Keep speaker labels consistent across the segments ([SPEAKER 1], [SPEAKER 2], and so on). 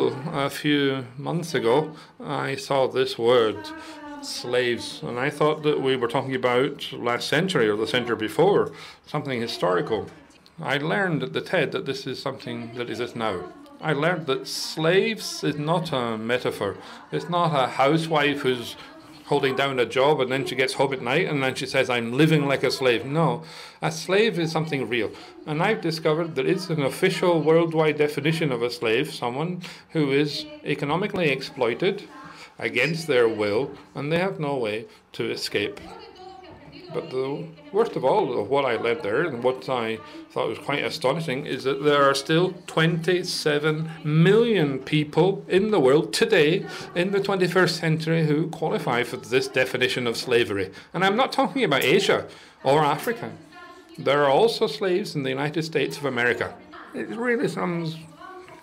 [SPEAKER 1] Until a few months ago, I saw this word, slaves, and I thought that we were talking about last century or the century before, something historical. I learned at the TED that this is something that exists now. I learned that slaves is not a metaphor. It's not a housewife who's holding down a job and then she gets home at night and then she says, I'm living like a slave. No, a slave is something real. And I've discovered there is an official worldwide definition of a slave, someone who is economically exploited against their will and they have no way to escape. But the worst of all of what I learned there, and what I thought was quite astonishing, is that there are still 27 million people in the world today in the 21st century who qualify for this definition of slavery. And I'm not talking about Asia or Africa. There are also slaves in the United States of America. It really sounds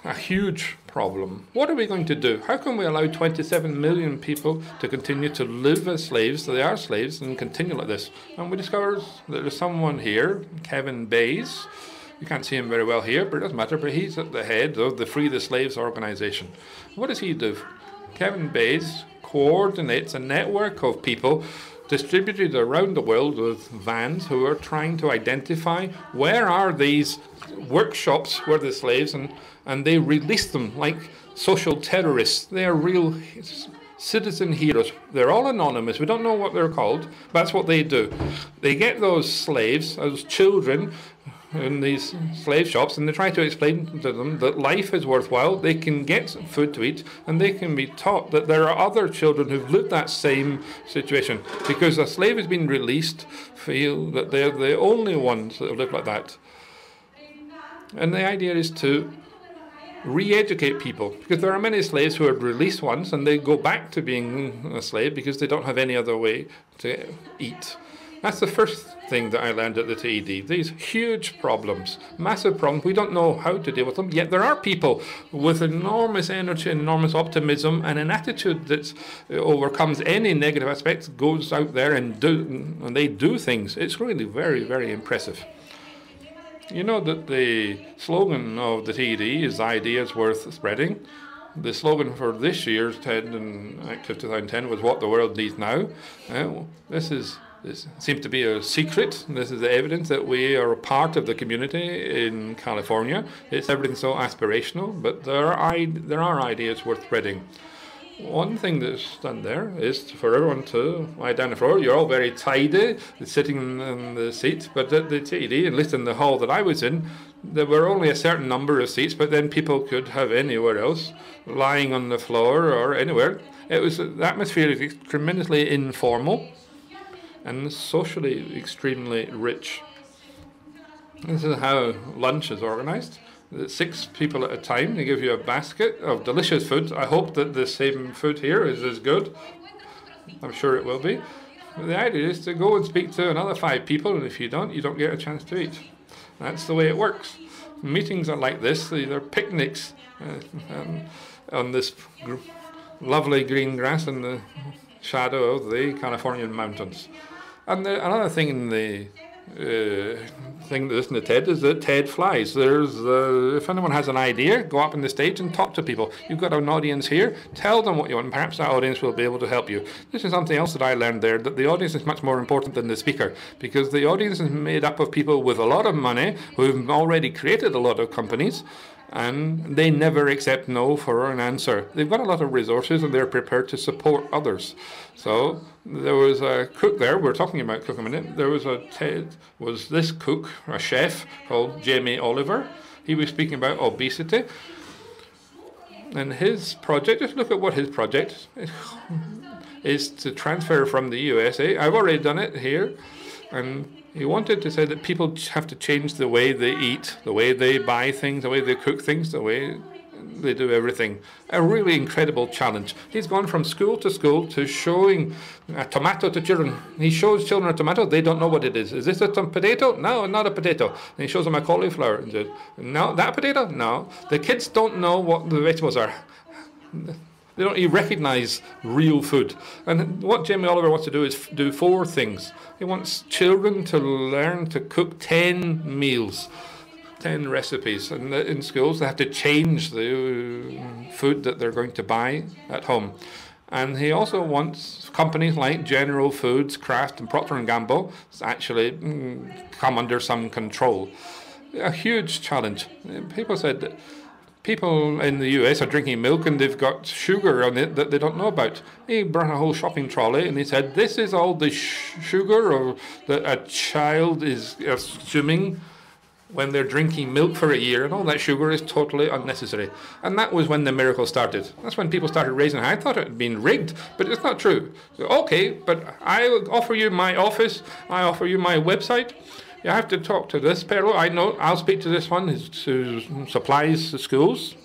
[SPEAKER 1] a huge problem. What are we going to do? How can we allow 27 million people to continue to live as slaves, so they are slaves, and continue like this? And we discovered that there's someone here, Kevin Bays. You can't see him very well here, but it doesn't matter, but he's at the head of the Free the Slaves organization. What does he do? Kevin Bays coordinates a network of people distributed around the world with vans who are trying to identify where are these workshops where the slaves, and they release them like social terrorists. They are real citizen heroes. They're all anonymous. We don't know what they're called. That's what they do. They get those slaves, those children, in these slave shops, and they try to explain to them that life is worthwhile, they can get some food to eat, and they can be taught that there are other children who've lived that same situation. Because a slave has been released, feel that they're the only ones that have lived like that. And the idea is to re-educate people, because there are many slaves who are released once and they go back to being a slave because they don't have any other way to eat. That's the first thing that I learned at the TED. These huge problems, massive problems, we don't know how to deal with them, yet there are people with enormous energy, enormous optimism, and an attitude that overcomes any negative aspects, goes out there and they do things. It's really very, very impressive. You know that the slogan of the TED is ideas worth spreading. The slogan for this year's TEDxActive 2010 was what the world needs now. This seems to be a secret. This is the evidence that we are a part of the community in California. It's everything so aspirational, but there are ideas worth spreading. One thing that's done there is for everyone to lie down on the floor. You're all very tidy, sitting in the seats, but at the TED, at least in the hall that I was in, there were only a certain number of seats, but then people could have anywhere else, lying on the floor or anywhere. The atmosphere is tremendously informal and socially extremely rich. This is how lunch is organized. 6 people at a time. They give you a basket of delicious food. I hope that the same food here is as good. I'm sure it will be. But the idea is to go and speak to another 5 people, and if you don't get a chance to eat. That's the way it works. Meetings are like this. They're picnics on this lovely green grass in the shadow of the Californian mountains. And another thing in the thing that isn't a TED is that TED flies. If anyone has an idea, go up on the stage and talk to people. You've got an audience here, tell them what you want, and perhaps that audience will be able to help you. This is something else that I learned there, that the audience is much more important than the speaker, because the audience is made up of people with a lot of money who've already created a lot of companies, and they never accept no for an answer. They've got a lot of resources and they're prepared to support others. So there was a cook there, we're talking about cook a minute, there was this cook, a chef called Jamie Oliver. He was speaking about obesity. And his project, just look at what his project is to transfer from the USA. I've already done it here. And he wanted to say that people have to change the way they eat, the way they buy things, the way they cook things, the way they do everything. A really incredible challenge. He's gone from school to showing a tomato to children. He shows children a tomato, they don't know what it is. Is this a potato? No, not a potato. And he shows them a cauliflower and says, no, that potato? No. The kids don't know what the vegetables are. They don't even recognize real food. And what Jamie Oliver wants to do is do 4 things. He wants children to learn to cook 10 meals. 10 recipes, and in schools they have to change the food that they're going to buy at home. And he also wants companies like General Foods, Kraft, and Procter & Gamble to actually come under some control. A huge challenge. People said that people in the US are drinking milk and they've got sugar on it that they don't know about. He brought a whole shopping trolley and he said, this is all the sugar or that a child is assuming when they're drinking milk for a year, and all that sugar is totally unnecessary. And that was when the miracle started. That's when people started raising. I thought it had been rigged, but it's not true. So, okay, but I offer you my office, I offer you my website. You have to talk to this fellow. I know, I'll speak to this one who supplies the schools.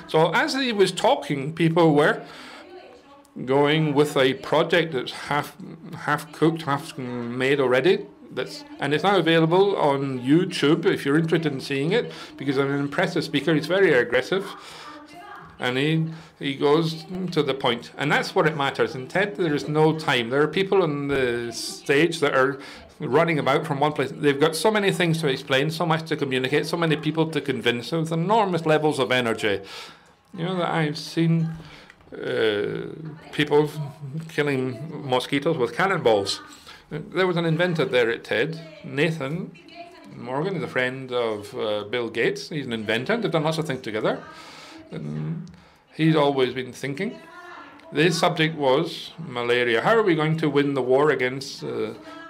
[SPEAKER 1] So as he was talking, people were going with a project that's half cooked, half made already. And it's now available on YouTube if you're interested in seeing it, because I'm an impressive speaker. He's very aggressive, and he goes to the point. And that's what it matters. In TED, there is no time. There are people on the stage that are running about from one place. They've got so many things to explain, so much to communicate, so many people to convince with enormous levels of energy. You know, that I've seen people killing mosquitoes with cannonballs. There was an inventor there at TED, Nathan Morgan, is a friend of Bill Gates. He's an inventor. They've done lots of things together. And he's always been thinking. His subject was malaria. How are we going to win the war against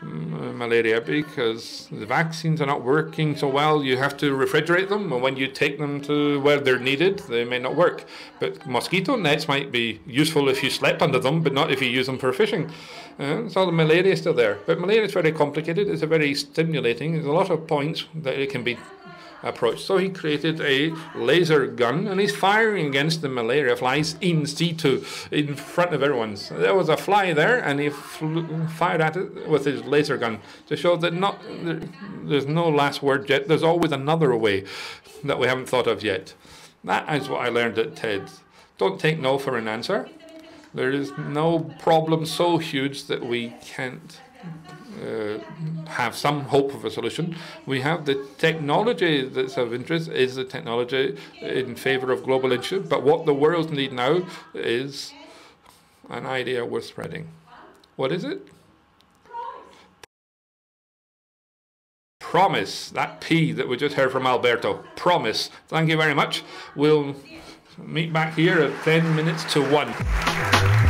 [SPEAKER 1] malaria? Because the vaccines are not working so well. You have to refrigerate them, and when you take them to where they're needed, they may not work. But mosquito nets might be useful if you slept under them, but not if you use them for fishing. So the malaria is still there. But malaria is very complicated. It's a very stimulating. There's a lot of points that it can be approach. So he created a laser gun, and he's firing against the malaria flies in situ, in front of everyone. So there was a fly there, and he fired at it with his laser gun to show that there's no last word yet. There's always another way that we haven't thought of yet. That is what I learned at TED. Don't take no for an answer. There is no problem so huge that we can't have some hope of a solution. We have the technology that's of interest is the technology in favor of global initiative, but what the world needs now is an idea worth spreading. What is it? Promise. That P that we just heard from Alberto. Promise. Thank you very much. We'll meet back here at 10 minutes to 1.